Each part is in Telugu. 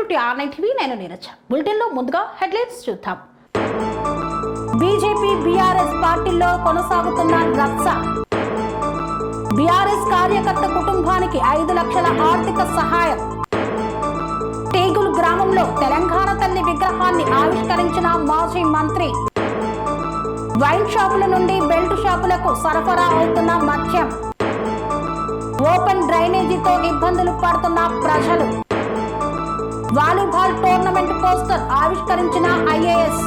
Welcome to ఆర్నైన్ TV. నేను నీరజ. బులెటిన్లో ముందుగా హెడ్లైన్స్ చూద్దాం. బీజేపీ బీఆర్ఎస్ పార్టీల్లో కొనసాగుతున్న రచ్చ. బీఆర్ఎస్ కార్యకర్త కుటుంబానికి 5 లక్షల ఆర్థిక సహాయం. తీగులు గ్రామంలో తెలంగాణ తల్లి విగ్రహాన్ని ఆవిష్కరించిన మాజీ మంత్రి. వైన్ షాపుల నుండి బెల్ట్ షాపులకు సరఫరా అవుతున్న మద్యం. ఓపెన్ డ్రైనేజీతో ఇబ్బందులు పడుతున్న ప్రజలు. వాలీబాల్ టోర్నమెంట్ పోస్టర్ ఆవిష్కరించిన ఐఏఎస్.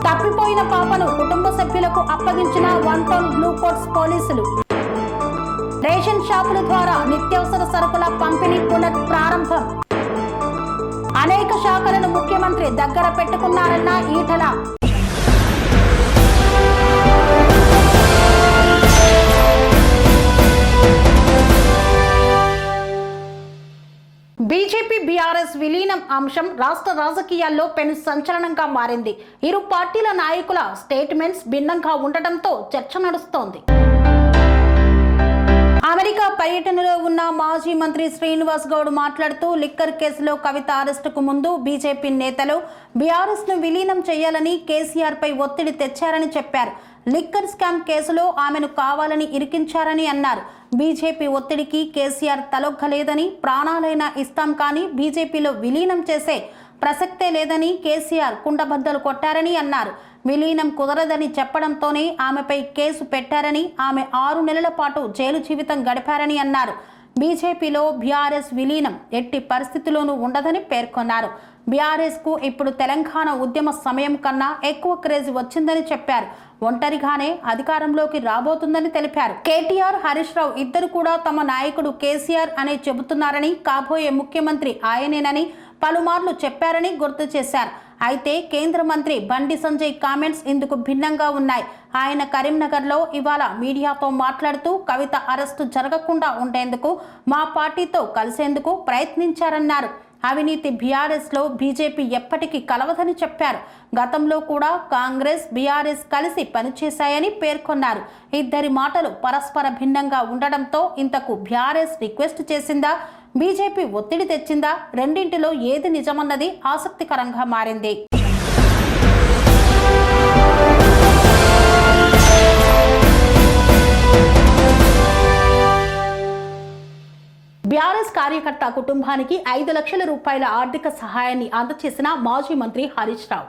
తప్పిపోయిన పాపను కుటుంబ సభ్యులకు అప్పగించిన 1 టౌన్ బ్లూ కోట్స్ పోలీసులు. రేషన్ షాపుల ద్వారా నిత్యావసర సరుకుల పంపిణీ పునఃప్రారంభం. అనేక శాఖలను ముఖ్యమంత్రి దగ్గర పెట్టుకున్నారన్న ఈటల. బీజేపీ బీఆర్ఎస్ విలీనం అంశం రాష్ట్ర రాజకీయాల్లో పెను సంచలనంగా మారింది. ఇరు పార్టీల నాయకుల స్టేట్మెంట్స్ భిన్నంగా ఉండటంతో చర్చ నడుస్తోంది. అమెరికా పర్యటనలో ఉన్న మాజీ మంత్రి శ్రీనివాస్ గౌడ్ మాట్లాడుతూ లిక్కర్ కేసులో కవిత అరెస్టుకు ముందు బీజేపీ నేతలు బీఆర్ఎస్ ను విలీనం చేయాలని కేసీఆర్ పై ఒత్తిడి తెచ్చారని చెప్పారు. లిక్కర్ స్కామ్ కేసులో ఆమెను కావాలని ఇరికించారని అన్నారు. బీజేపీ ఒత్తిడికి కేసీఆర్ తలొగ్గలేదని, ప్రాణాలైనా ఇస్తాం కానీ బీజేపీలో విలీనం చేసే ప్రసక్తే లేదని కేసీఆర్ కుండబద్దలు కొట్టారని అన్నారు. విలీనం కుదరదని చెప్పడంతోనే ఆమెపై కేసు పెట్టారని, ఆమె 6 నెలల పాటు జైలు జీవితం గడిపారని అన్నారు. బీజేపీలో బీఆర్ఎస్ విలీనం ఎట్టి పరిస్థితుల్లోనూ ఉండదని పేర్కొన్నారు. బీఆర్ఎస్ కు ఇప్పుడు తెలంగాణ ఉద్యమ సమయం కన్నా ఎక్కువ క్రేజ్ వచ్చిందని చెప్పారు. ఒంటరిగానే అధికారంలోకి రాబోతుందని తెలిపారు. కేటీఆర్, హరీష్ రావు ఇద్దరు కూడా తమ నాయకుడు కేసీఆర్ అనే చెబుతున్నారని, కాబోయే ముఖ్యమంత్రి ఆయనేనని పలుమార్లు చెప్పారని గుర్తు చేశారు. అయితే కేంద్ర మంత్రి బండి సంజయ్ కామెంట్స్ ఇందుకు భిన్నంగా ఉన్నాయి. ఆయన కరీంనగర్లో ఇవాళ మీడియాతో మాట్లాడుతూ కవిత అరెస్టు జరగకుండా ఉండేందుకు మా పార్టీతో కలిసేందుకు ప్రయత్నించారన్నారు. అవినీతి బీఆర్ఎస్ లో బీజేపీ ఎప్పటికీ కలవదని చెప్పారు. గతంలో కూడా కాంగ్రెస్, బీఆర్ఎస్ కలిసి పనిచేశాయని పేర్కొన్నారు. ఇద్దరి మాటలు పరస్పర భిన్నంగా ఉండడంతో ఇంతకు బీఆర్ఎస్ రిక్వెస్ట్ చేసిందా, బీజేపీ ఒత్తిడి తెచ్చిందా, రెండింటిలో ఏది నిజమన్నది ఆసక్తికరంగా మారింది. బీఆర్ఎస్ కార్యకర్త కుటుంబానికి 5 లక్షల రూపాయల ఆర్థిక సహాయాన్ని అందజేసిన మాజీ మంత్రి హరీష్ రావు.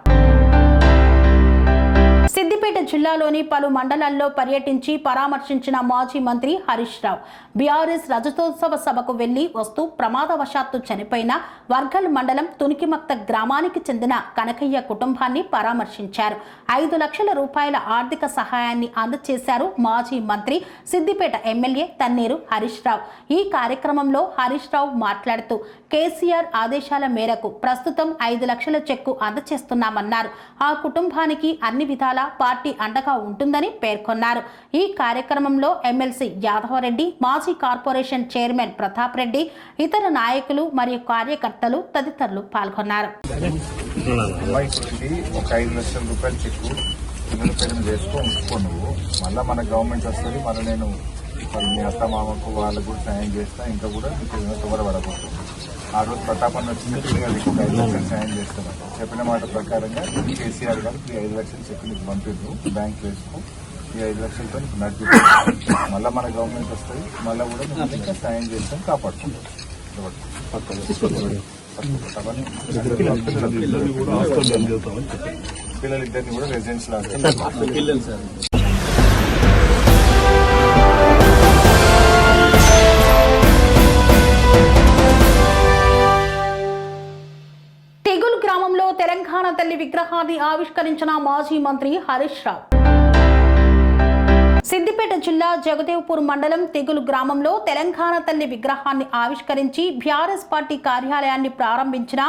సిద్దిపేట జిల్లాలోని పలు మండలాల్లో పర్యటించి పరామర్శించిన మాజీ మంత్రి హరీష్ రావు బీఆర్ఎస్ రజతోత్సవ సభకు వెళ్లి వస్తూ ప్రమాదవశాత్తు చనిపోయిన వర్గల్ మండలం తునికిమక్త గ్రామానికి చెందిన కనకయ్య కుటుంబాన్ని పరామర్శించారు. 5 లక్షల రూపాయల ఆర్థిక సహాయాన్ని అందజేశారు మాజీ మంత్రి, సిద్దిపేట ఎమ్మెల్యే తన్నేరు హరీష్ రావు. ఈ కార్యక్రమంలో హరీష్ రావు మాట్లాడుతూ కేసీఆర్ ఆదేశాల మేరకు ప్రస్తుతం 5 లక్షల చెక్కు అందజేస్తున్నామన్నారు. ఆ కుటుంబానికి అన్ని విధాల పార్టీ అండగా ఉంటుందని పేర్కొన్నారు. ఈ కార్యక్రమంలో ఎమ్మెల్సీ యాదవరెడ్డి, మాజీ కార్పొరేషన్ చైర్మన్ ప్రతాప్ రెడ్డి, ఇతర నాయకులు మరియు కార్యకర్తలు తదితరులు పాల్గొన్నారు. ఒక 5 లక్షల రూపాయల చెక్కు పిల్లల పేరు చేసుకో ఉంచుకో, నువ్వు మళ్ళీ మన గవర్నమెంట్ వస్తుంది, మళ్ళీ నేను మీ అత్త మామకు వాళ్ళకు కూడా సాయం చేస్తా, ఇంకా కూడా మీకు తొందరపడకూడదు. ఆ రోజు ప్రతాపన్న వచ్చినట్టు నీకు ఒక 5 లక్షలు సాయం చేస్తాను చెప్పిన మాట ప్రకారంగా కేసీఆర్ గారికి 5 లక్షలు చెప్పి నీకు పంపిద్దు, బ్యాంక్ వేసుకో, ఈ 5 లక్షలతో నీకు నడిపి మళ్ళీ మన గవర్నమెంట్ వస్తుంది, మళ్ళీ కూడా మేము ఇంకా సాయం చేస్తాం, కాపాడుకుంటాం. పిల్లలిద్దరిని కూడా రెసిడెన్స్ లాగా. తెలంగాణ తల్లి విగ్రహాన్ని ఆవిష్కరించిన మాజీ మంత్రి హరీష్ రావు. సిద్దిపేట జిల్లా జగదేవ్పూర్ మండలం తెగులు గ్రామంలో తెలంగాణ తల్లి విగ్రహాన్ని ఆవిష్కరించి బీఆర్ఎస్ పార్టీ కార్యాలయాన్ని ప్రారంభించిన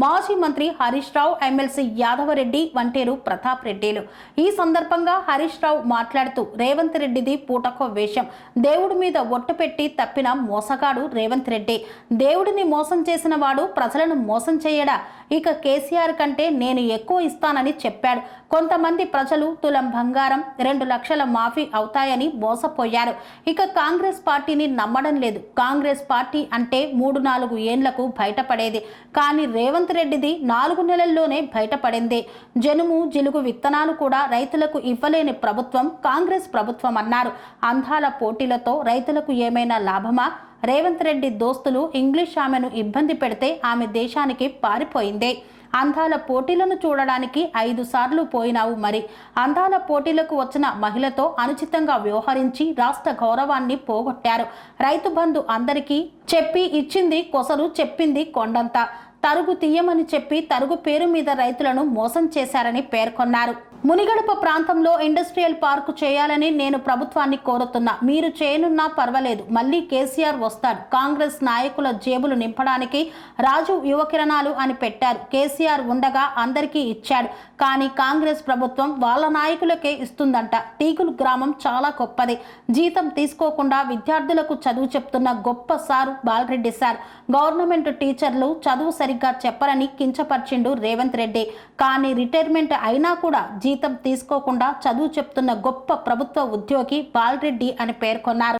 మాజీ మంత్రి హరీష్ రావు, ఎమ్మెల్సీ యాదవరెడ్డి, వంటేరు ప్రతాప్ రెడ్డిలు. ఈ సందర్భంగా హరీష్ రావు మాట్లాడుతూ రేవంత్ రెడ్డిది పూటకో వేషం, దేవుడి మీద ఒట్టు పెట్టి తప్పిన మోసగాడు రేవంత్ రెడ్డి. దేవుడిని మోసం చేసిన వాడు ప్రజలను మోసం చేయడా? ఇక కేసీఆర్ కంటే నేను ఎక్కువ ఇస్తానని చెప్పాడు. కొంతమంది ప్రజలు తులం బంగారం, 2 లక్షల మాఫీ అవుతాయని మోసపోయారు. ఇక కాంగ్రెస్ పార్టీని నమ్మడం లేదు. కాంగ్రెస్ పార్టీ అంటే 3-4 ఏండ్లకు బయటపడేది. కానీ రేవంత్ రెడ్డిది 4 నెలల్లోనే బయటపడింది. జనుము జిలుగు విత్తనాలు కూడా రైతులకు ఇవ్వలేని ప్రభుత్వం కాంగ్రెస్ ప్రభుత్వం అన్నారు. అందాల పోటీలతో రైతులకు ఏమైనా లాభమా? రేవంత్ రెడ్డి దోస్తులు ఇంగ్లీష్ ఆమెను ఇబ్బంది పెడితే ఆమె దేశానికి పారిపోయింది. అందాల పోటీలను చూడడానికి 5 సార్లు పోయినావు. మరి అందాల పోటీలకు వచ్చిన మహిళతో అనుచితంగా వ్యవహరించి రాష్ట్ర గౌరవాన్ని పోగొట్టారు. రైతు బంధు అందరికీ చెప్పి ఇచ్చింది కొసరు, చెప్పింది కొండంత. తరుగు తీయమని చెప్పి తరుగు పేరు మీద రైతులను మోసం చేశారని పేర్కొన్నారు. మునిగడప ప్రాంతంలో ఇండస్ట్రియల్ పార్కు చేయాలని నేను ప్రభుత్వాన్ని కోరుతున్నా. మీరు చేయనున్నా పర్వాలేదు, మళ్ళీ కేసీఆర్ వస్తాడు. కాంగ్రెస్ నాయకుల జేబులు నింపడానికి రాజు యువకిరణాలు అని పెట్టారు. కేసీఆర్ ఉండగా అందరికీ ఇచ్చాడు. కానీ కాంగ్రెస్ ప్రభుత్వం వాళ్ళ నాయకులకే ఇస్తుందంట. టీకులు గ్రామం చాలా గొప్పది. జీతం తీసుకోకుండా విద్యార్థులకు చదువు చెప్తున్న గొప్ప సారు బాలరెడ్డి సార్. గవర్నమెంట్ టీచర్లు చదువు సరిగ్గా చెప్పరని కించపరిచిండు రేవంత్ రెడ్డి. కానీ రిటైర్మెంట్ అయినా కూడా జీతం తీసుకోకుండా చదువు చెప్తున్న గొప్ప ప్రభుత్వ ఉద్యోగి బాలరెడ్డి అని పేర్కొన్నారు.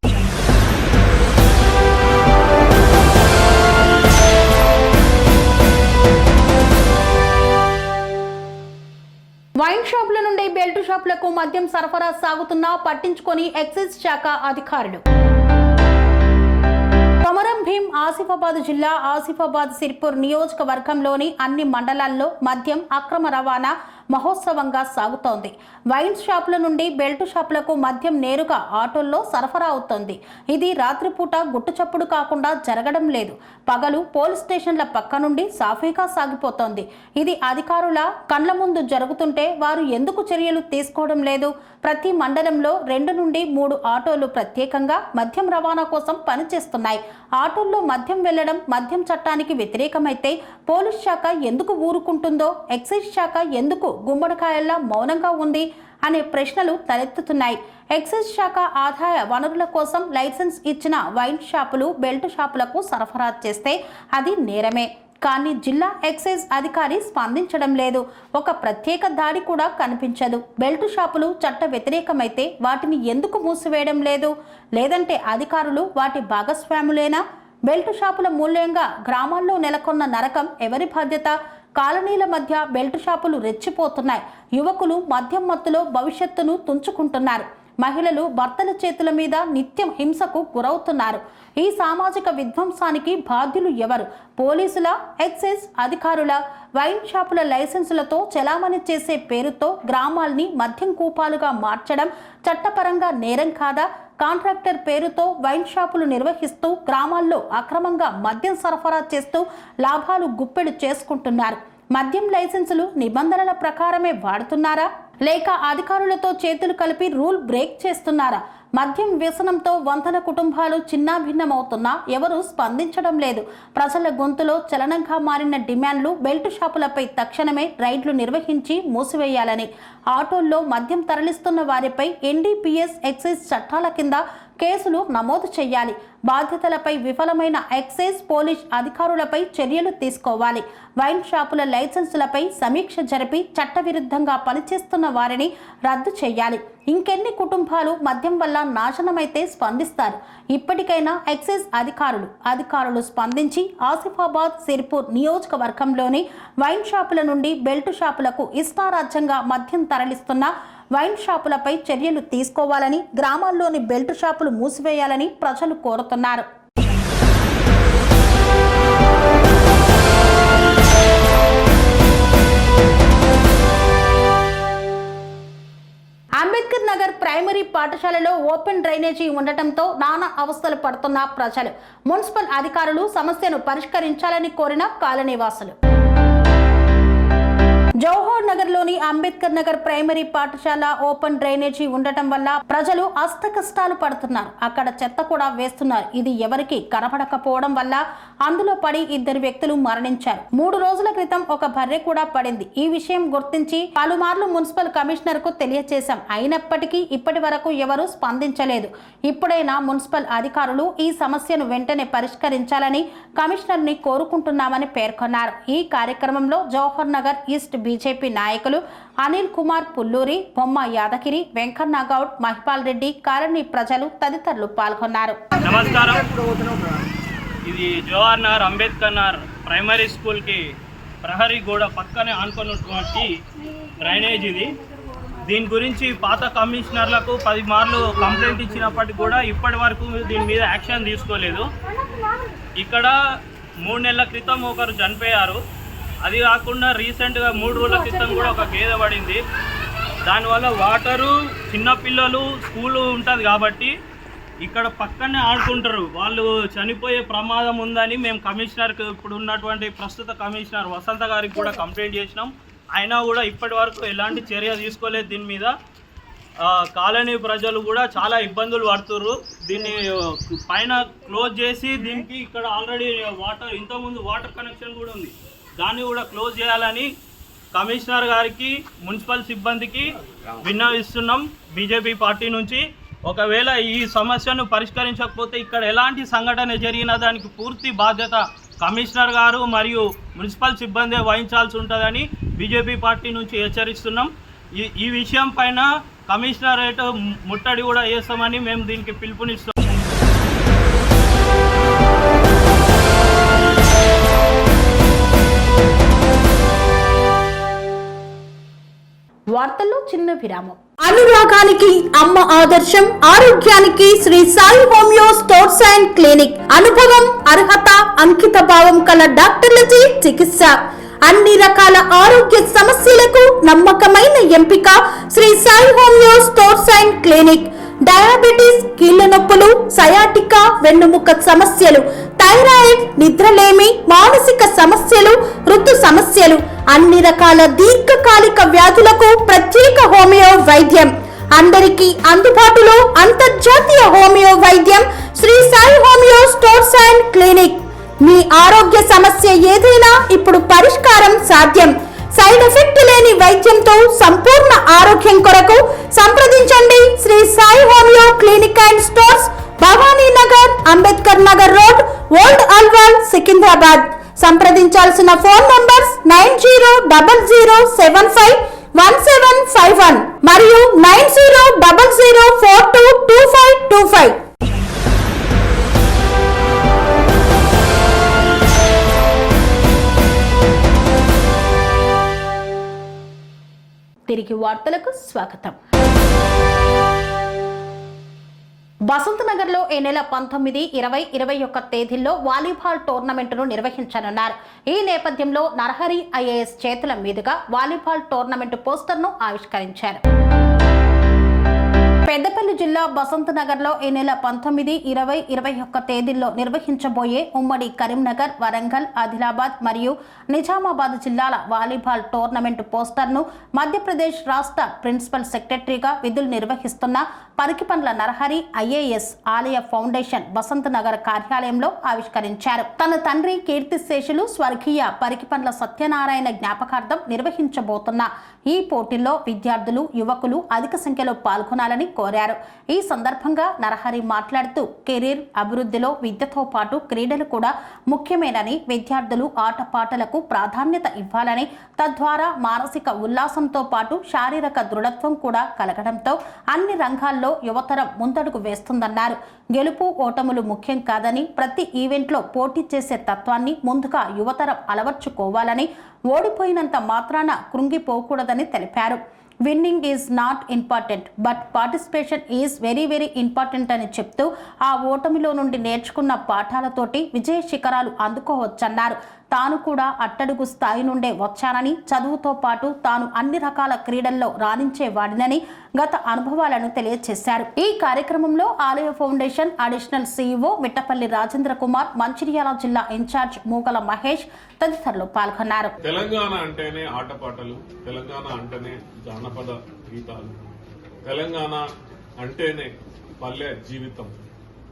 వైన్ షాపుల నుండి బెల్ట్ షాపులకు మద్యం సరఫరా సాగుతున్నా పట్టించుకొని ఎక్సైజ్ శాఖ అధికారులు. కొమరం భీం ఆసిఫాబాద్ జిల్లా ఆసిఫాబాద్ సిర్పూర్ నియోజకవర్గంలోని అన్ని మండలాల్లో మద్యం అక్రమ రవాణా మహోత్సవంగా సాగుతోంది. వైన్ షాపుల నుండి బెల్ట్ షాపులకు మద్యం నేరుగా ఆటోల్లో సరఫరా అవుతోంది. ఇది రాత్రిపూట గుట్టుచప్పుడు కాకుండా జరగడం లేదు. పగలు పోలీస్ స్టేషన్ల పక్క నుండి సాఫీగా సాగిపోతోంది. ఇది అధికారుల కళ్ల ముందు జరుగుతుంటే వారు ఎందుకు చర్యలు తీసుకోవడం లేదు? ప్రతి మండలంలో 2 నుండి 3 ఆటోలు ప్రత్యేకంగా మద్యం రవాణా కోసం పనిచేస్తున్నాయి. ఆటోల్లో మద్యం వెళ్లడం మద్యం చట్టానికి వ్యతిరేకమైతే పోలీస్ శాఖ ఎందుకు ఊరుకుంటుందో, ఎక్సైజ్ శాఖ ఎందుకు గుమ్మడికాయల్లా మౌనంగా ఉంది అనే ప్రశ్నలు తలెత్తుతున్నాయి. ఎక్సైజ్ శాఖ ఆదాయ వనరుల కోసం లైసెన్స్ ఇచ్చిన వైన్ షాపులు బెల్ట్ షాపులకు సరఫరా చేస్తే అది నేరమే. కానీ జిల్లా ఎక్సైజ్ అధికారి స్పందించడం లేదు. ఒక ప్రత్యేక దాడి కూడా కనిపించదు. బెల్ట్ షాపులు చట్ట వ్యతిరేకమైతే వాటిని ఎందుకు మూసివేయడం లేదు? లేదంటే అధికారులు వాటి భాగస్వాములేనా? బెల్ట్ షాపుల మూల్యంగా గ్రామాల్లో నెలకొన్న నరకం ఎవరి బాధ్యత? కాలనీల మధ్య బెల్ట్ షాపులు రెచ్చిపోతున్నాయి. యువకులు మద్యం మత్తులో భవిష్యత్తును తుంచుకుంటున్నారు. మహిళలు భర్తల చేతుల మీద నిత్యం హింసకు గురవుతున్నారు. ఈ సామాజిక విధ్వంసానికి బాధ్యులు ఎవరు? పోలీసుల, ఎక్సైజ్ అధికారుల? వైన్ షాపుల లైసెన్సులతో చెలామణి చేసే పేరుతో గ్రామాల్ని మద్యం కూపాలుగా మార్చడం చట్టపరంగా నేరం కాదా? కాంట్రాక్టర్ పేరుతో వైన్ షాపులు నిర్వహిస్తూ గ్రామాల్లో అక్రమంగా మద్యం సరఫరా చేస్తూ లాభాలు గుప్పెడు చేసుకుంటున్నారు. మద్యం లైసెన్సులు నిబంధనల ప్రకారమే వాడుతున్నారా? లేక అధికారులతో చేతులు కలిపి రూల్ బ్రేక్ చేస్తున్నారా? మద్యం వ్యసనంతో 100 కుటుంబాలు చిన్నాభిన్నమవుతున్నా ఎవరూ స్పందించడం లేదు. ప్రజల గొంతులో చలనంగా మారిన డిమాండ్లు బెల్ట్ షాపులపై తక్షణమే రైడ్లు నిర్వహించి మూసివేయాలని, ఆటోల్లో మద్యం తరలిస్తున్న వారిపై NDPS ఎక్సైజ్ చట్టాల కింద కేసులు నమోదు చేయాలి. బాధ్యతలపై విఫలమైన ఎక్సైజ్ పోలీస్ అధికారులపై చర్యలు తీసుకోవాలి. వైన్ షాపుల లైసెన్సులపై సమీక్ష జరిపి చట్టవిరుద్ధంగా పనిచేస్తున్న వారిని రద్దు చేయాలి. ఇంకెన్ని కుటుంబాలు మద్యం వల్ల నాశనమైతే స్పందిస్తారు? ఇప్పటికైనా ఎక్సైజ్ అధికారులు స్పందించి ఆసిఫాబాద్ సిర్పూర్ నియోజకవర్గంలోని వైన్ షాపుల నుండి బెల్ట్ షాపులకు ఇష్టారాజ్యంగా మద్యం తరలిస్తున్న వైన్ షాపులపై చర్యలు తీసుకోవాలని, గ్రామాల్లోని బెల్ట్ షాపులు మూసివేయాలని ప్రజలు కోరుతున్నారు. అంబేద్కర్ నగర్ ప్రైమరీ పాఠశాలలో ఓపెన్ డ్రైనేజీ ఉండటంతో నానా అవస్థలు పడుతున్న ప్రజలు, మున్సిపల్ అధికారులు సమస్యను పరిష్కరించాలని కోరిన కాలనీవాసులు. జవహర్ నగర్ లోని అంబేద్కర్ నగర్ ప్రైమరీ పాఠశాల ఓపెన్ డ్రైనేజీ ఉండటం వల్ల ప్రజలు అష్టకష్టాలు పడుతున్నారు. అక్కడ చెత్త కూడా వేస్తున్నారు. ఇది ఎవరికి కనపడకపోవడం వల్ల అందులో పడి 2 వ్యక్తులు మరణించారు. 3 రోజుల క్రితం ఒక బర్రె కూడా పడింది. ఈ విషయం గుర్తించి పలుమార్లు మున్సిపల్ కమిషనర్ కు తెలియజేశాం. అయినప్పటికీ ఇప్పటి వరకు ఎవరూ స్పందించలేదు. ఇప్పుడైనా మున్సిపల్ అధికారులు ఈ సమస్యను వెంటనే పరిష్కరించాలని కమిషనర్ ని కోరుకుంటున్నామని పేర్కొన్నారు. ఈ కార్యక్రమంలో జవహర్ నగర్ ఈస్ట్ బీజేపీ నాయకులు అనిల్ కుమార్ పుల్లూరి, బొమ్మ యాదగిరి, వెంకన్న గౌడ్, మహిపాల్ రెడ్డి, కాలనీ ప్రజలు తదితరులు పాల్గొన్నారు. నమస్కారం. ఇది జవహర్ నగర్ అంబేద్కర్ నగర్ ప్రైమరీ స్కూల్కి ప్రహరీ గోడ పక్కనే ఆనుకున్నటువంటి డ్రైనేజ్ ఇది. దీని గురించి పాత కమిషనర్లకు 10 మార్లు కంప్లైంట్ ఇచ్చినప్పటికీ కూడా ఇప్పటి వరకు దీని మీద యాక్షన్ తీసుకోలేదు. ఇక్కడ 3 నెలల క్రితం ఒకరు చనిపోయారు. అది కాకుండా రీసెంట్గా 3 రోజుల క్రితం కూడా ఒక గేదె పడింది. దానివల్ల వాటరు, చిన్నపిల్లలు, స్కూలు ఉంటుంది కాబట్టి ఇక్కడ పక్కనే ఆడుకుంటారు. వాళ్ళు చనిపోయే ప్రమాదం ఉందని మేము కమిషనర్కి, ఇప్పుడు ఉన్నటువంటి ప్రస్తుత కమిషనర్ వసంత గారికి కూడా కంప్లైంట్ చేసినాం. అయినా కూడా ఇప్పటి వరకు ఎలాంటి చర్య తీసుకోలేదు. దీని మీద కాలనీ ప్రజలు కూడా చాలా ఇబ్బందులు పడుతుర్రు. దీన్ని పైన క్లోజ్ చేసి దీనికి ఇక్కడ ఆల్రెడీ వాటర్, ఇంతకుముందు వాటర్ కనెక్షన్ కూడా ఉంది, దాన్ని కూడా క్లోజ్ చేయాలని కమిషనర్ గారికి, మున్సిపల్ సిబ్బందికి విన్నవిస్తున్నాం బీజేపీ పార్టీ నుంచి. ఒకవేళ ఈ సమస్యను పరిష్కరించకపోతే ఇక్కడ ఎలాంటి సంఘటన జరిగినా దానికి పూర్తి బాధ్యత కమిషనర్ గారు మరియు మున్సిపల్ సిబ్బంది వహించాల్సి ఉంటుందని బీజేపీ పార్టీ నుంచి హెచ్చరిస్తున్నాం. ఈ విషయం పైన కమిషనరేట్ ముట్టడి కూడా చేస్తామని మేము దీనికి పిలుపునిస్తున్నాం. వార్తల్లో చిన్న విరామం. అనురాగానికి అమ్మ ఆదర్శం, ఆరోగ్యానికి Sri Sai homeo stores and clinic. అనుభవం, అర్హత, అంకిత భావం కల డాక్టర్లచే చికిత్స. అన్ని రకాల ఆరోగ్య సమస్యలకు నమ్మకమైన ఎంపిక Sri Sai homeo stores and clinic. Diabetes, కీళ్ల నొప్పులు, సయాటికా, వెన్నుముక సమస్యలు, థైరాయిడ్, నిద్రలేమి, మానసిక సమస్యలు, ఋతు సమస్యలు, అన్ని రకాల దీర్ఘకాలిక వ్యాధులకు ప్రత్యేక హోమియో వైద్యం. అందరికీ అందుబాటులో అంతర్జాతీయ హోమియో వైద్యం Sri Sai homeo stores and clinic. మీ ఆరోగ్య సమస్య ఏదైనా ఇప్పుడు పరిష్కారం సాధ్యం. సైడ్ ఎఫెక్ట్ లేని వైద్యంతో సంపూర్ణ ఆరోగ్యం కొరకు సంప్రదించండి Sri Sai homeo clinic and stores, Bhavani Nagar, Ambedkar Nagar road, old Alwal, Secunderabad. సంప్రదించాల్సిన ఫోన్ నంబర్స్ 9000751751 మరియు 9000422525. తిరిగి వార్తలకు స్వాగతం. బసంత్ నగర్ లో ఈ నెల 19, 20, 21 తేదీల్లో వాలీబాల్ టోర్నమెంటును నిర్వహించనున్నారు. ఈ నేపథ్యంలో నరహరి ఐఏఎస్ చేతుల మీదుగా వాలీబాల్ టోర్నమెంటు పోస్టర్ను ఆవిష్కరించారు. పెద్దపల్లి జిల్లా బసంత్ నగర్ లో ఈ నెల 19, 20, 21 తేదీల్లో నిర్వహించబోయే ఉమ్మడి కరీంనగర్, వరంగల్, ఆదిలాబాద్ మరియు నిజామాబాద్ జిల్లాల వాలీబాల్ టోర్నమెంట్ పోస్టర్ను మధ్యప్రదేశ్ రాష్ట్ర ప్రిన్సిపల్ సెక్రటరీగా విధులు నిర్వహిస్తున్న పరికిపండ్ల నరహరి ఐఏఎస్ ఆలయ ఫౌండేషన్ బసంత్ నగర్ కార్యాలయంలో ఆవిష్కరించారు. తన తండ్రి కీర్తిశేషులు స్వర్గీయ పరికిపండ్ల సత్యనారాయణ జ్ఞాపకార్థం నిర్వహించబోతున్న ఈ పోటీల్లో విద్యార్థులు, యువకులు అధిక సంఖ్యలో పాల్గొనాలని కోరారు. ఈ సందర్భంగా నరహరి మాట్లాడుతూ కెరీర్ అభివృద్ధిలో విద్యతో పాటు క్రీడలు కూడా ముఖ్యమేనని, విద్యార్థులు ఆటపాటలకు ప్రాధాన్యత ఇవ్వాలని, తద్వారా మానసిక ఉల్లాసంతో పాటు శారీరక దృఢత్వం కూడా కలగడంతో అన్ని రంగాల్లో యువతరం ముందడుగు వేస్తుందన్నారు. గెలుపు ఓటములు ముఖ్యం కాదని, ప్రతి ఈవెంట్లో పోటీ చేసే తత్వాన్ని ముందుగా యువతరం అలవర్చుకోవాలని, ఓడిపోయినంత మాత్రాన కృంగిపోకూడదని తెలిపారు. Winnowing is not important but participation is very very important అని చెప్తూ ఆ ఓటమిలో నుండి నేర్చుకున్న పాఠాలతోటి విజయ శిఖరాలు అందుకోవచ్చన్నారు. తాను కూడా అట్టడుగు స్థాయి నుండే వచ్చానని, చదువుతో పాటు తాను అన్ని రకాల క్రీడల్లో రాణించేవాడినని గత అనుభవాలను తెలియజేశారు. ఈ కార్యక్రమంలో ఆలయ foundation additional CEO Mittapalli Rajendra Kumar, Mancherial జిల్లా ఇన్ఛార్జ్ మూగల మహేష్ తదితరులు పాల్గొన్నారు. తెలంగాణ అంటేనే ఆటపాటలు, తెలంగాణ అంటేనే జానపద గీతాలు, తెలంగాణ అంటేనే పల్లె జీవితం,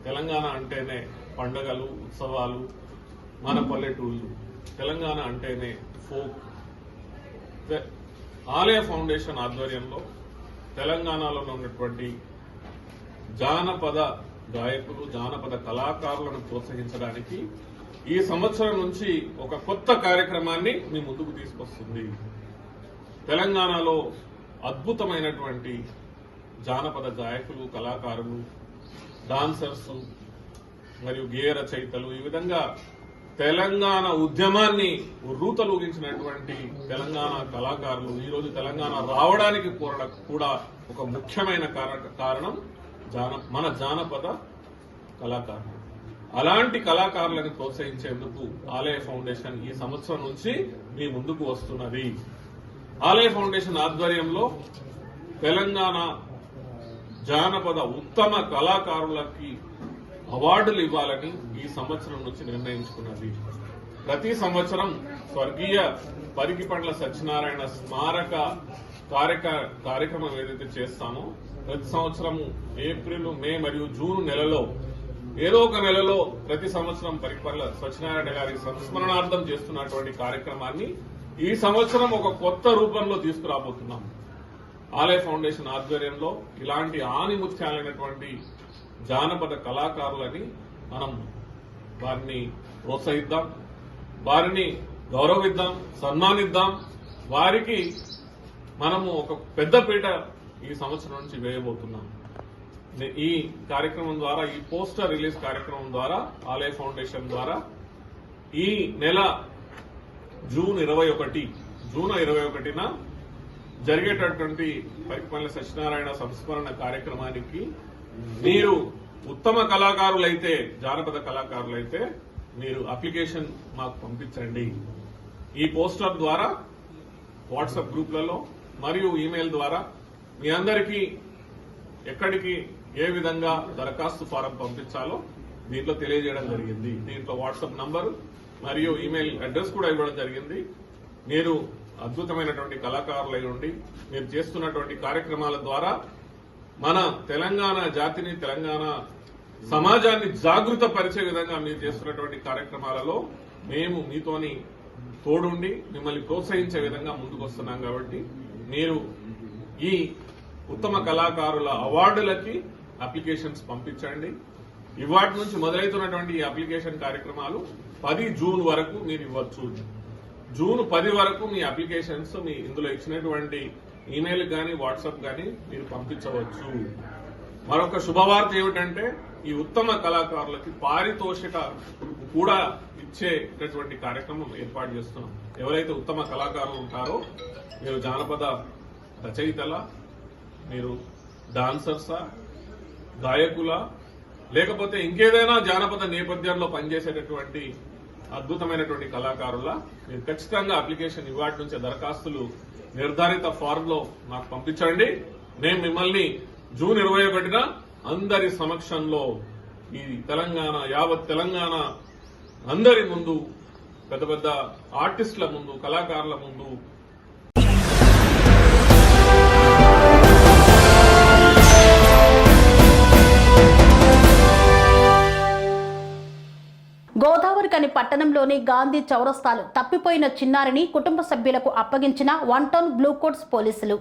తెలంగాణ అంటేనే పండుగలు, ఉత్సవాలు, మన పల్లెటూళ్ళు, తెలంగాణ అంటేనే ఫోక్. ఆలయ ఫౌండేషన్ ఆధ్వర్యంలో తెలంగాణలో ఉన్నటువంటి జానపద గాయకులు, జానపద కళాకారులను ప్రోత్సహించడానికి ఈ సంవత్సరం నుంచి ఒక కొత్త కార్యక్రమాన్ని మీ ముందుకు తీసుకొస్తుంది. తెలంగాణలో అద్భుతమైనటువంటి జానపద గాయకులు, కళాకారులు, డాన్సర్స్ మరియు గేయ రచయితలు, ఈ విధంగా తెలంగాణ ఉద్యమాన్ని రూతలూగించినటువంటి తెలంగాణ కళాకారులు ఈరోజు తెలంగాణ రావడానికి కూడా ఒక ముఖ్యమైన కారణం మన జానపద కళాకారులు. అలాంటి కళాకారులను ప్రోత్సహించేందుకు ఆలయ ఫౌండేషన్ ఈ సంవత్సరం నుంచి మీ ముందుకు వస్తున్నది. ఆలయ ఫౌండేషన్ ఆధ్వర్యంలో తెలంగాణ జానపద ఉత్తమ కళాకారులకి అవార్డులు ఇవ్వాలని ఈ సంవత్సరం నుంచి నిర్ణయించుకున్నది. ప్రతి సంవత్సరం స్వర్గీయ పరిగిపండ్ల సత్యనారాయణ స్మారక కార్యక్రమం ఏదైతే చేస్తామో ప్రతి సంవత్సరము ఏప్రిల్, మే మరియు జూన్ నెలలో ఏదో ఒక నెలలో ప్రతి సంవత్సరం పరిగిపండ్ల సత్యనారాయణ గారి సంస్మరణార్థం చేస్తున్నటువంటి కార్యక్రమాన్ని ఈ సంవత్సరం ఒక కొత్త రూపంలో తీసుకురాబోతున్నాం. ఆలయ ఫౌండేషన్ ఆధ్వర్యంలో ఇలాంటి ఆణిముత్యాలైనటువంటి జానపద కళాకారులని మనం వారిని ప్రోత్సహిద్దాం, వారిని గౌరవిద్దాం, సన్మానిద్దాం. వారికి మనము ఒక పెద్దపీట ఈ సంవత్సరం నుంచి వేయబోతున్నాం. ఈ కార్యక్రమం ద్వారా, ఈ పోస్టర్ రిలీజ్ కార్యక్రమం ద్వారా ఆలయ ఫౌండేషన్ ద్వారా ఈ నెల జూన్ 21న జరిగేటటువంటి పరిగిపండ్ల సత్యనారాయణ సంస్మరణ కార్యక్రమానికి మీరు ఉత్తమ కళాకారులైతే, జానపద కళాకారులైతే మీరు అప్లికేషన్ మాకు పంపించండి. ఈ పోస్టర్ ద్వారా వాట్సాప్ గ్రూప్లలో మరియు ఈమెయిల్ ద్వారా మీ అందరికీ ఎక్కడికి ఏ విధంగా దరఖాస్తు ఫారం పంపించాలో దీంట్లో తెలియజేయడం జరిగింది. దీంట్లో వాట్సాప్ నంబరు మరియు ఈమెయిల్ అడ్రస్ కూడా ఇవ్వడం జరిగింది. మీరు అద్భుతమైనటువంటి కళాకారులై ఉండి మీరు చేస్తున్నటువంటి కార్యక్రమాల ద్వారా మన తెలంగాణ జాతిని, తెలంగాణ సమాజాన్ని జాగృత పరిచే విధంగా మీరు చేస్తున్నటువంటి కార్యక్రమాలలో మేము మీతోని తోడుండి మిమ్మల్ని ప్రోత్సహించే విధంగా ముందుకు వస్తున్నాం. కాబట్టి మీరు ఈ ఉత్తమ కళాకారుల అవార్డులకి అప్లికేషన్స్ పంపించండి. ఇవాటి నుంచి మొదలవుతున్నటువంటి ఈ అప్లికేషన్ కార్యక్రమాలు 10 జూన్ వరకు మీరు ఇవ్వచ్చు. జూన్ 10 వరకు మీ అప్లికేషన్స్ మీ ఇందులో ఇచ్చినటువంటి ఈమెయిల్ గానీ, వాట్సాప్ గానీ మీరు పంపించవచ్చు. మరొక శుభవార్త ఏమిటంటే ఈ ఉత్తమ కళాకారులకి పారితోషిక కూడా ఇచ్చేటటువంటి కార్యక్రమం ఏర్పాటు చేస్తున్నాం. ఎవరైతే ఉత్తమ కళాకారులు ఉంటారో, మీరు జానపద రచయితల, మీరు డాన్సర్సా, గాయకుల, లేకపోతే ఇంకేదైనా జానపద నేపథ్యంలో పనిచేసేటటువంటి అద్భుతమైనటువంటి కళాకారుల, మీరు ఖచ్చితంగా అప్లికేషన్ ఇవాటి నుంచే దరఖాస్తులు నిర్ధారిత ఫారం లో నాకు పంపించండి. నేను మిమ్మల్ని జూన్ 21న అందరి సమక్షంలో ఈ తెలంగాణ, యావత్ తెలంగాణ అందరి ముందు, పెద్ద పెద్ద ఆర్టిస్టుల ముందు, కళాకారుల ముందు గోదావరికని పట్టణంలోని గాంధీ చౌరస్తాలో తప్పిపోయిన చిన్నారిని కుటుంబ సభ్యులకు అప్పగించిన 1 టౌన్ బ్లూ కోట్స్ పోలీసులు.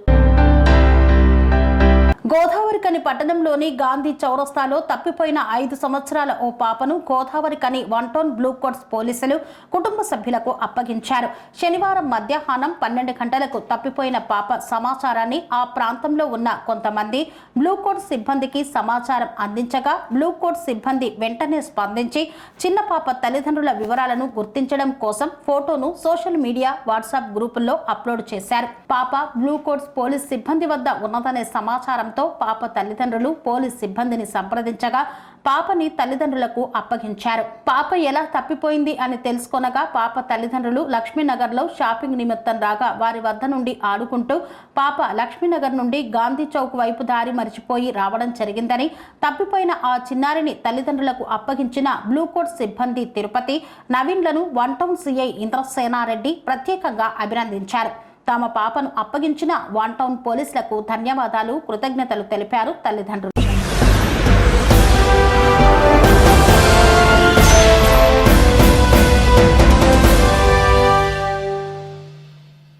గోదావరికని పట్టణంలోని గాంధీ చౌరస్తాలో తప్పిపోయిన 5 సంవత్సరాల ఓ పాపను గోదావరికని 1 టౌన్ బ్లూ కోట్స్ పోలీసులు కుటుంబ సభ్యులకు అప్పగించారు. శనివారం మధ్యాహ్నం 12 గంటలకు తప్పిపోయిన పాప సమాచారాన్ని ఆ ప్రాంతంలో ఉన్న కొంతమంది బ్లూ కోట్స్ సిబ్బందికి సమాచారం అందించగా బ్లూ కోట్స్ సిబ్బంది వెంటనే స్పందించి చిన్న పాప తల్లిదండ్రుల వివరాలను గుర్తించడం కోసం ఫోటోను సోషల్ మీడియా, వాట్సాప్ గ్రూపుల్లో అప్లోడ్ చేశారు. పాప బ్లూ కోట్స్ పోలీస్ సిబ్బంది వద్ద ఉన్నదనే సమాచారంతో పాప తల్లి తల్లిదండ్రులు పోలీస్ సిబ్బందిని సంప్రదించగా పాపని తల్లిదండ్రులకు అప్పగించారు. పాప ఎలా తప్పిపోయింది అని తెలుసుకొనగా పాప తల్లిదండ్రులు లక్ష్మీనగర్లో షాపింగ్ నిమిత్తం రాగా వారి వద్ద నుండి ఆడుకుంటూ పాప లక్ష్మీనగర్ నుండి గాంధీ చౌక్ వైపు దారి మరిచిపోయి రావడం జరిగిందని, తప్పిపోయిన ఆ చిన్నారిని తల్లిదండ్రులకు అప్పగించిన బ్లూ కోట్ సిబ్బంది తిరుపతి, నవీన్లను 1 టౌన్ సిఐ ఇంద్రసేనారెడ్డి ప్రత్యేకంగా అభినందించారు. తమ పాపను అప్పగించిన 1 టౌన్ పోలీసులకు ధన్యవాదాలు, కృతజ్ఞతలు తెలిపారు తల్లిదండ్రులు.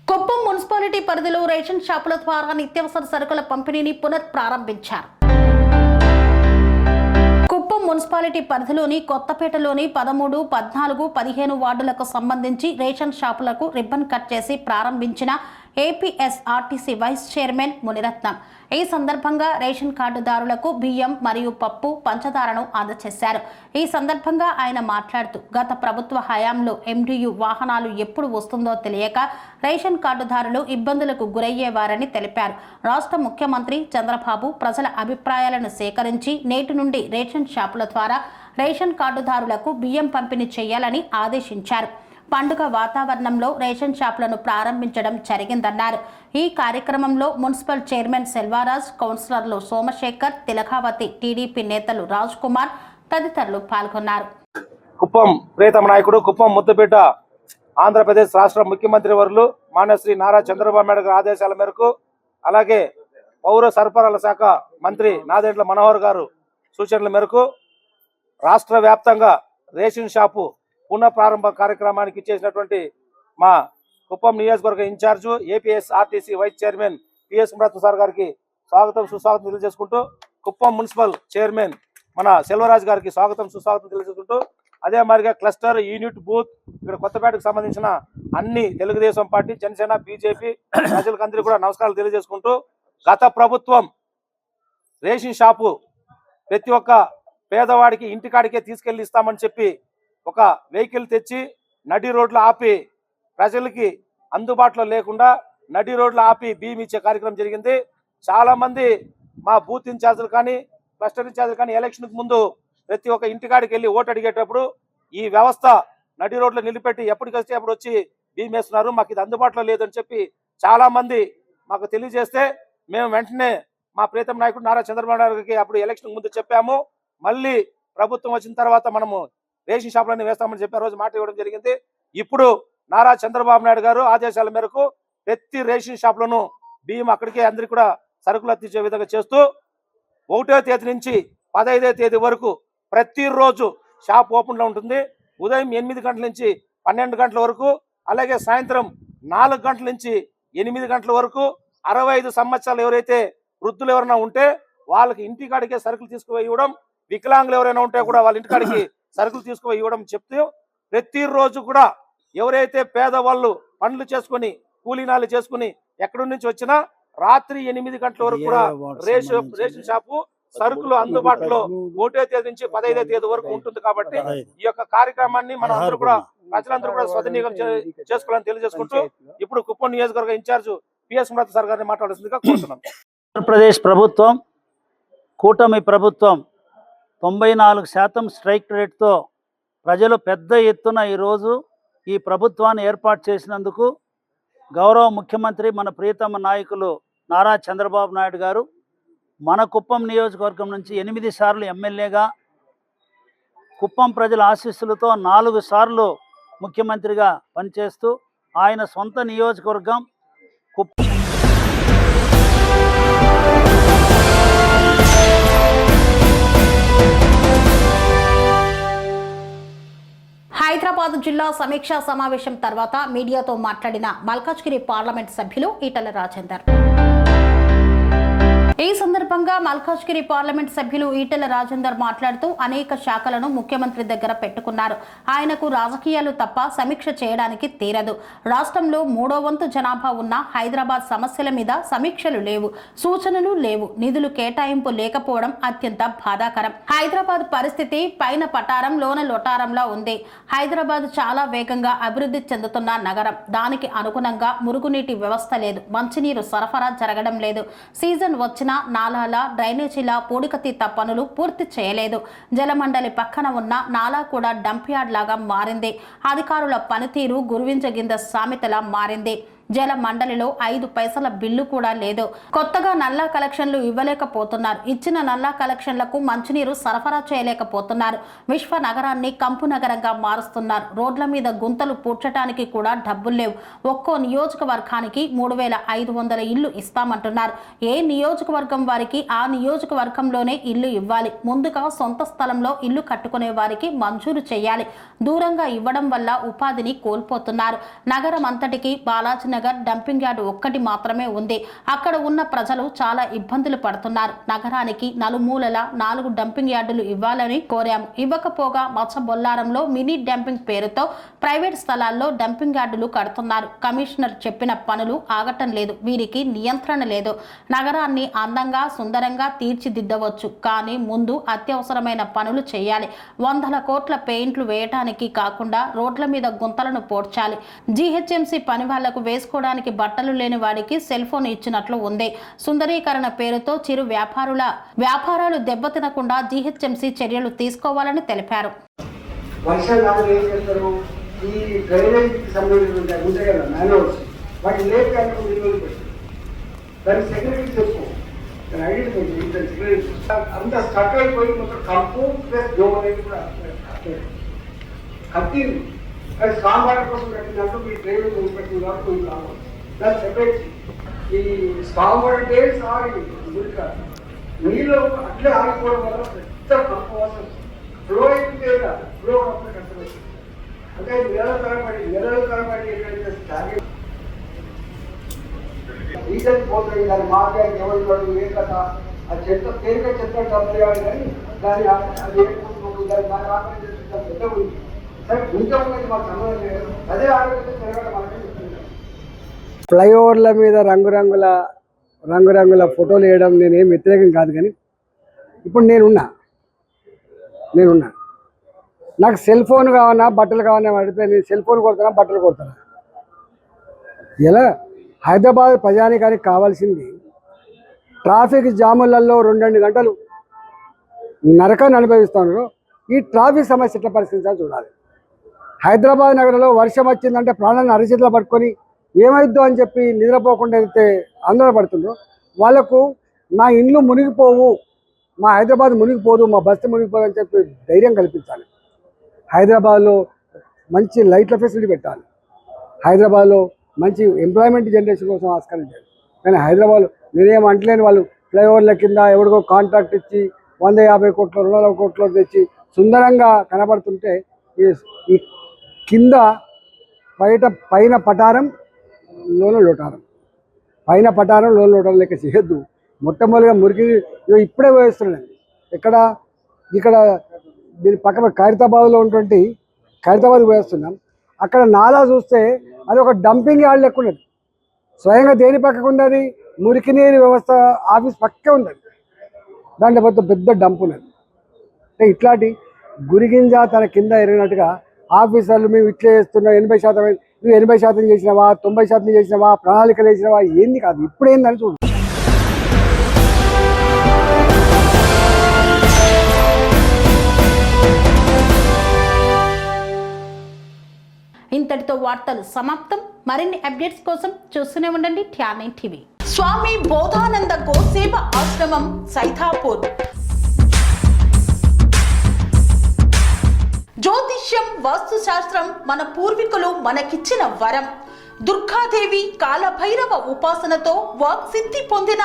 కుప్పం మున్సిపాలిటీ పరిధిలో రేషన్ షాపుల ద్వారా నిత్యావసర సరుకుల పంపిణీని పునఃప్రారంభించారు. కుప్పం మున్సిపాలిటీ పరిధిలోని కొత్తపేటలోని 13, 14, 15 వార్డులకు సంబంధించి రేషన్ షాపులకు రిబ్బన్ కట్ చేసి ప్రారంభించిన ఏపీఎస్ఆర్టీసీ వైస్ చైర్మన్ మునిరత్నం ఈ సందర్భంగా రేషన్ కార్డుదారులకు బియ్యం మరియు పప్పు, పంచదారను అందజేశారు. ఈ సందర్భంగా ఆయన మాట్లాడుతూ గత ప్రభుత్వ హయాంలో ఎండియు వాహనాలు ఎప్పుడు వస్తుందో తెలియక రేషన్ కార్డుదారులు ఇబ్బందులకు గురయ్యేవారని తెలిపారు. రాష్ట్ర ముఖ్యమంత్రి చంద్రబాబు ప్రజల అభిప్రాయాలను సేకరించి నేటి నుండి రేషన్ షాపుల ద్వారా రేషన్ కార్డుదారులకు బియ్యం పంపిణీ చేయాలని ఆదేశించారు. పండుగ వాతావరణంలో రేషన్ షాపులను ప్రారంభించడం జరిగిందన్నారు. ఈ కార్యక్రమంలో మున్సిపల్ చైర్మన్ సెల్వారాజ్, కౌన్సిలర్లు సోమశేఖర్, తిలకావతి, టీడీపీ నేతలు రాజ్ కుమార్ తదితరులు పాల్గొన్నారు. కుప్పం ప్రియతమ నాయకుడు, కుప్పం ముద్దుబిడ్డ, ఆంధ్రప్రదేశ్ రాష్ట్ర ముఖ్యమంత్రి వర్యులు మాన్యశ్రీ నారా చంద్రబాబు నాయుడు గారి ఆదేశాల మేరకు, అలాగే పౌర సరఫరాల శాఖ మంత్రి నాదెండ్ల మనోహర్ గారు సూచనల మేరకు రాష్ట్ర వ్యాప్తంగా రేషన్ షాపు పునఃప్రారంభ కార్యక్రమానికి ఇచ్చేసినటువంటి మా కుప్పం నియోజకవర్గ incharge APSRTC vice chairman PS Muniratnam sir గారికి స్వాగతం సుస్వాగతం తెలియజేసుకుంటూ, కుప్పం మున్సిపల్ చైర్మన్ మన సెల్వరాజ్ గారికి స్వాగతం సుస్వాగతం తెలియజేసుకుంటూ, అదే మాదిరిగా క్లస్టర్, యూనిట్, బూత్ ఇక్కడ కొత్తపేటకు సంబంధించిన అన్ని తెలుగుదేశం పార్టీ, జనసేన, బీజేపీ ప్రజలకందరికీ కూడా నమస్కారాలు తెలియజేసుకుంటూ, గత ప్రభుత్వం రేషన్ షాపు ప్రతి ఒక్క పేదవాడికి ఇంటికాడికే తీసుకెళ్లి ఇస్తామని చెప్పి ఒక వెహికల్ తెచ్చి నడి రోడ్లు ఆపి ప్రజలకి అందుబాటులో లేకుండా నడి రోడ్లు ఆపి బియ్యం ఇచ్చే కార్యక్రమం జరిగింది. చాలా మంది మా బూత్ ఇన్ఛార్జీలు కానీ క్లస్టర్ ఇన్ఛార్జీలు కానీ ఎలక్షన్కి ముందు ప్రతి ఒక్క ఇంటికాడికి వెళ్ళి ఓటు అడిగేటప్పుడు ఈ వ్యవస్థ నడి రోడ్లు నిలిపెట్టి ఎప్పటికొస్తే అప్పుడు వచ్చి బియ్యం వేస్తున్నారు, మాకు ఇది అందుబాటులో లేదని చెప్పి చాలా మంది మాకు తెలియజేస్తే మేము వెంటనే మా ప్రియతమ నాయకుడు నారా చంద్రబాబు నాయుడు గారికి అప్పుడు ఎలక్షన్ ముందు చెప్పాము. మళ్ళీ ప్రభుత్వం వచ్చిన తర్వాత మనము రేషన్ షాపులన్నీ వేస్తామని చెప్పి ఆ రోజు మాట ఇవ్వడం జరిగింది. ఇప్పుడు నారా చంద్రబాబు నాయుడు గారు ఆదేశాల మేరకు ప్రతి రేషన్ షాపులను బియ్యం అక్కడికే అందరికీ కూడా సరుకులు అందించే విధంగా చేస్తూ 1వ తేదీ నుంచి 15వ తేదీ వరకు ప్రతిరోజు షాప్ ఓపెన్లో ఉంటుంది. ఉదయం 8 గంటల నుంచి 12 గంటల వరకు, అలాగే సాయంత్రం 4 గంటల నుంచి 8 గంటల వరకు 65 సంవత్సరాలు ఎవరైతే వృద్ధులు ఎవరైనా ఉంటే వాళ్ళకి ఇంటికాడికే సరుకులు తీసుకుపోయి ఇవ్వడం, వికలాంగులు ఎవరైనా ఉంటే కూడా వాళ్ళ ఇంటికాడికి సరుకులు తీసుకుపోయి ఇవ్వడం చెప్తూ, ప్రతిరోజు కూడా ఎవరైతే పేదవాళ్ళు పనులు చేసుకుని కూలీనాలు చేసుకుని ఎక్కడి నుంచి వచ్చినా రాత్రి 8 గంటల వరకు కూడా రేషన్ షాపు సరుకులు అందుబాటులో 1వ తేదీ నుంచి 15వ తేదీ వరకు ఉంటుంది. కాబట్టి ఈ యొక్క కార్యక్రమాన్ని మనం అందరూ కూడా ప్రజలందరూ కూడా సద్వినియోగం చేసుకోవాలని తెలియజేసుకుంటూ, ఇప్పుడు కుప్పం నియోజకవర్గ ఇన్ఛార్జ్ పిఎస్ మునిరత్నం సార్ గారిని మాట్లాడాల్సిందిగా కోరుతున్నాను. ఆంధ్రప్రదేశ్ ప్రభుత్వం, కూటమి ప్రభుత్వం 94% స్ట్రైక్ రేట్తో ప్రజలు పెద్ద ఎత్తున ఈరోజు ఈ ప్రభుత్వాన్ని ఏర్పాటు చేసినందుకు గౌరవ ముఖ్యమంత్రి మన ప్రియతమ నాయకులు నారా చంద్రబాబు నాయుడు గారు మన కుప్పం నియోజకవర్గం నుంచి 8 సార్లు ఎమ్మెల్యేగా, కుప్పం ప్రజల ఆశీస్సులతో 4 సార్లు ముఖ్యమంత్రిగా పనిచేస్తూ ఆయన సొంత నియోజకవర్గం కుప్పం హైదరాబాద్ జిల్లా సమీక్షా సమావేశం తర్వాత మీడియాతో మాట్లాడిన మల్కాజ్గిరి పార్లమెంట్ సభ్యులు ఈటెల రాజేందర్. ఈ సందర్భంగా మల్కాజ్గిరి పార్లమెంట్ సభ్యులు ఈటెల రాజేందర్ మాట్లాడుతూ అనేక శాఖలను ముఖ్యమంత్రి దగ్గర పెట్టుకున్నారు. ఆయనకు రాజకీయాలు తప్ప సమీక్ష చేయడానికి తీరదు. రాష్ట్రంలో 3వ వంతు జనాభా ఉన్న హైదరాబాద్ సమస్యల మీద సమీక్షలు లేవు, సూచనలు లేవు, నిధులు కేటాయింపు లేకపోవడం అత్యంత బాధాకరం. హైదరాబాద్ పరిస్థితి పైన పటారం లోన లొటారంలా ఉంది. హైదరాబాద్ చాలా వేగంగా అభివృద్ధి చెందుతున్న నగరం. దానికి అనుగుణంగా మురుగునీటి వ్యవస్థ లేదు, మంచినీరు సరఫరా జరగడం లేదు. సీజన్ వచ్చిన నాలాల కూడా డ్రైనేజీల పూడికతీత పనులు పూర్తి చేయలేదు. జలమండలి పక్కన ఉన్న నాలా కూడా డంప్ యార్డ్ లాగా మారింది. అధికారుల పనితీరు గురువించగింద సామెతలా మారింది. జల మండలిలో 5 పైసల బిల్లు కూడా లేదు. కొత్తగా నల్లా కలెక్షన్లు ఇవ్వలేకపోతున్నారు. ఇచ్చిన నల్లా కలెక్షన్లకు మంచినీరు సరఫరా చేయలేకపోతున్నారు. విశ్వ నగరాన్ని కంపు నగరంగా మారుస్తున్నారు. రోడ్ల మీద గుంతలు పూడ్చడానికి కూడా డబ్బులు లేవు. ఒక్కో నియోజకవర్గానికి 3500 ఇల్లు ఇస్తామంటున్నారు. ఏ నియోజకవర్గం వారికి ఆ నియోజకవర్గంలోనే ఇల్లు ఇవ్వాలి. ముందుగా సొంత స్థలంలో ఇల్లు కట్టుకునే వారికి మంజూరు చేయాలి. దూరంగా ఇవ్వడం వల్ల ఉపాధిని కోల్పోతున్నారు. నగరం అంతటికి బాలాజీ నగర్ డంపింగ్ యార్డు ఒక్కటి మాత్రమే ఉంది. అక్కడ ఉన్న ప్రజలు చాలా ఇబ్బందులు పడుతున్నారు. నగరానికి నలుమూలల 4 డంపింగ్ యార్డులు ఇవ్వాలని కోరాము. ఇవ్వకపోగా మచ్చబొల్లారంలో మినీ డంపింగ్ పేరుతో ప్రైవేట్ స్థలాల్లో డంపింగ్ యార్డులు కడుతున్నారు. కమిషనర్ చెప్పిన పనులు ఆగటం లేదు. వీరికి నియంత్రణ లేదు. నగరాన్ని అందంగా సుందరంగా తీర్చిదిద్దవచ్చు, కానీ ముందు అత్యవసరమైన పనులు చేయాలి. 100 కోట్ల పెయింట్లు వేయటానికి కాకుండా రోడ్ల మీద గుంతలను పోడ్చాలి. జీహెచ్ఎంసీ పని వాళ్లకు వేసుకోవడానికి బట్టలు లేని వాడికి సెల్ ఫోన్ ఇచ్చినట్లు ఉంది. సుందరీకరణ పేరుతో చిరు వ్యాపారాలు దెబ్బతినకుండా జీహెచ్ఎంసీ చర్యలు తీసుకోవాలని తెలిపారు. వర్షాకాలం ఏం చేస్తారు, ఈ డ్రైనేజ్కి సంబంధించిన ఉంటాయి కదా మాన్యువల్స్, వాటి లేట్ కాకుండా విలువలు పెట్టారు. దాని సెక్రటరీ చెప్పు, దాని ఐడెంటిఫై సెక్రటరీ అంత స్టక్ అయిపోయి మొత్తం కంపు ప్లస్ డోమ్ అనేది కూడా కట్టింది. అది స్ట్రాంగ్ వాటర్ కోసం కట్టినట్టు మీ డ్రైనేజ్ పెట్టింది కాబట్టి కొంచెం రావాలి. దాన్ని సెపరేట్ ఈ స్ట్రాంగ్ వాటర్ డ్రైన్స్ ఆగి గురిక నీళ్ళు అట్లే ఆగిపోవడం వల్ల పెద్ద కంపు వాసన ఫ్లో అయితే ఫ్లో అప్పుడు కష్టమవుతుంది. అంటే నెలల తరబడి ఎక్కడైతే స్టాగ్నెంట్ డీజల్ పోతుంది. దాని మార్కెట్ ఎవరు ఏ కథ ఆ చెత్త తేలిక చెత్త డబ్బులు కాదు, కానీ దాని అది దాని దాని ఆపరేషన్ పెద్ద ఉంది. సరే ఇంకా ఉన్నది మాకు సంబంధం లేదు. అదే ఆరోగ్యం తిరగడం మనకే చెప్తుంది. ఫ్లైఓవర్ల మీద రంగురంగుల ఫోటోలు వేయడం నేనేం వ్యతిరేకం కాదు, కానీ ఇప్పుడు నేనున్నా నాకు సెల్ ఫోన్ కావాలన్నా బట్టలు కావాలన్నా అడిగితే నేను సెల్ ఫోన్ కొడతానా బట్టలు కొడతానా? ఇలా హైదరాబాద్ ప్రజానికానికి కావాల్సింది ట్రాఫిక్ జాములలో 2 గంటలు నరకాన్ని అనుభవిస్తున్నారు. ఈ ట్రాఫిక్ సమస్య ఎట్లా పరిస్థితి చూడాలి. హైదరాబాద్ నగరంలో వర్షం వచ్చిందంటే ప్రాణాలను అరిచేతిలో పట్టుకొని ఏమైద్దో అని చెప్పి నిద్రపోకుండా అయితే ఆందోళన పడుతుండ్రో వాళ్ళకు మా ఇండ్లు మునిగిపోవు, మా హైదరాబాద్ మునిగిపోదు, మా బస్సు మునిగిపోదు అని చెప్పి ధైర్యం కల్పించాలి. హైదరాబాద్లో మంచి లైట్ల ఫెసిలిటీ పెట్టాలి. హైదరాబాద్లో మంచి ఎంప్లాయ్మెంట్ జనరేషన్ కోసం ఆస్కరించాలి. కానీ హైదరాబాద్లో నేనేం అంటలేని వాళ్ళు ఫ్లైఓవర్ల కింద ఎవరికో కాంట్రాక్ట్ ఇచ్చి 150 కోట్లు 200 కోట్లు తెచ్చి సుందరంగా కనబడుతుంటే ఈ కింద పైన పటారం లోన లోటారం, పైన పటారం లోన లోటారం లెక్క చేయొద్దు. మొట్టమొదటిగా మురికి ఇప్పుడే వేస్తున్నాను. ఇక్కడ దీని పక్కన ఖైరతాబాద్లో ఉన్నటువంటి ఖైరతాబాద్ వేస్తున్నాం. అక్కడ నాలా చూస్తే అది ఒక డంపింగ్ యార్డ్ లెక్క ఉన్నది. స్వయంగా దేని పక్కకు ఉంది? అది మురికి నీరు వ్యవస్థ ఆఫీస్ పక్కే ఉంది. దాంట్లో పెద్ద డంప్ ఉన్నది. అంటే ఇట్లాంటి గురిగింజ తన కింద ఎరిగినట్టుగా ఆఫీసర్లు మేము ఇట్లా చేస్తున్నాం, 80% నువ్వు 80% చేసినావా, 90% చేసినావా, ప్రణాళికలు వేసినావా, ఏంది కాదు ఇప్పుడు ఏందని చూడు. ఇంతటితో వార్తలు సమాప్తం. మరిన్ని అప్డేట్స్ కోసం చూస్తూనే ఉండండి TR9 టీవీ. స్వామి బోధానంద గోసేవ ఆశ్రమం సైథాపూర్. జ్యోతిష్యం, వాస్తుశాస్త్రం మన పూర్వీకులు మనకిచ్చిన వరం. దుర్గాదేవి, కాలభైరవ ఉపాసనతో వాక్సిద్ధి పొందిన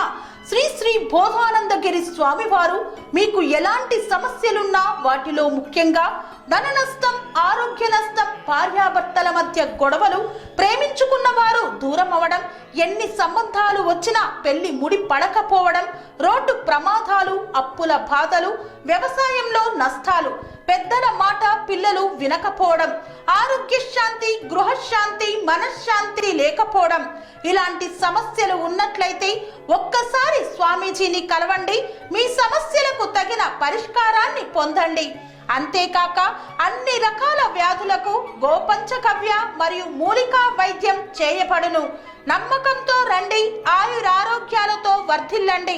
శ్రీ బోధానందగిరి స్వామివారు మీకు ఎలాంటి సమస్యలున్నా, వాటిలో ముఖ్యంగా ధన నష్టం, ఆరోగ్య నష్టం, భార్యాభర్తల మధ్య గొడవలు, ప్రేమించుకున్న వారు దూరం అవడం, ఎన్ని సంబంధాలు వచ్చినా పెళ్లి ముడి పడకపోవడం, రోడ్డు ప్రమాదాలు, అప్పుల బాధలు, వ్యవసాయంలో నష్టాలు, పెద్దల మాట పిల్లలు వినకపోవడం, ఆరోగ్య శాంతి, గృహశాంతి, మనశ్శాంతి లేకపోవడం, ఇలాంటి సమస్యలు ఉన్నట్లయితే ఒక్కసారి స్వామీజీని కలవండి. మీ సమస్యలకు తగిన పరిష్కారాన్ని పొందండి. అంతేకాక అన్ని రకాల వ్యాధులకు గోపంచకవ్య మరియు మూలికా వైద్యం చేయబడును. నమ్మకంతో రండి, ఆయురారోగ్యాలతో వర్ధిల్లండి.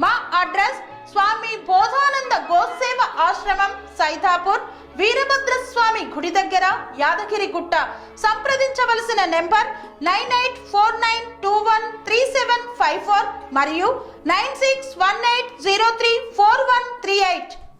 మా అడ్రస్ స్వామి బోధానంద గోసేవ ఆశ్రమం, సైదాపూర్, వీరభద్ర స్వామి గుడి దగ్గర, యాదగిరిగుట్ట. సంప్రదించవలసిన నెంబర్ 9849213754 మరియు 9618034138.